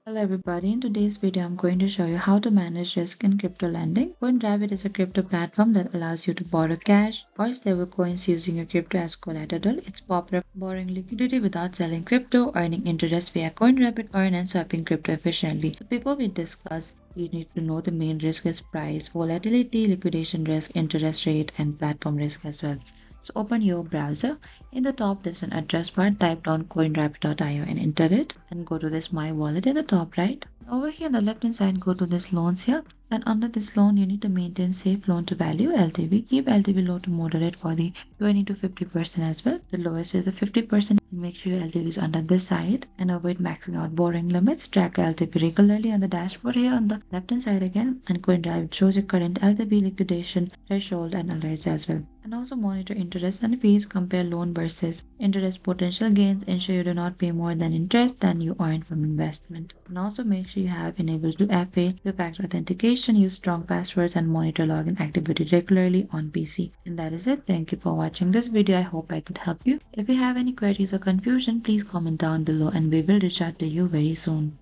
Hello everybody, in today's video I'm going to show you how to manage risk in crypto lending. CoinRabbit is a crypto platform that allows you to borrow cash or stablecoins using your crypto as collateral. It's popular for borrowing liquidity without selling crypto, earning interest via CoinRabbit, earn and swapping crypto efficiently. So before we discuss, you need to know the main risk is price, volatility, liquidation risk, interest rate, and platform risk as well. So open your browser. In the top, there's an address bar. Type down coinrabbit.io and enter it. And go to this My Wallet in the top right. Over here on the left hand side, go to this loans here. Then under this loan, you need to maintain safe loan to value LTV. Keep LTV low to moderate for the 20 to 50% as well. The lowest is the 50%. Make sure your LTV is under this side and avoid maxing out borrowing limits. Track LTV regularly on the dashboard here on the left hand side again. And CoinRabbit shows your current LTV, liquidation threshold, and alerts as well. And also monitor interest and fees. Compare loan versus interest potential gains. Ensure you do not pay more than interest than you earn from investment. And also make sure you have enabled 2FA, two-factor authentication, use strong passwords, and monitor login activity regularly on PC. And that is it. Thank you for watching this video. I hope I could help you. If you have any queries or confusion, please comment down below and we will reach out to you very soon.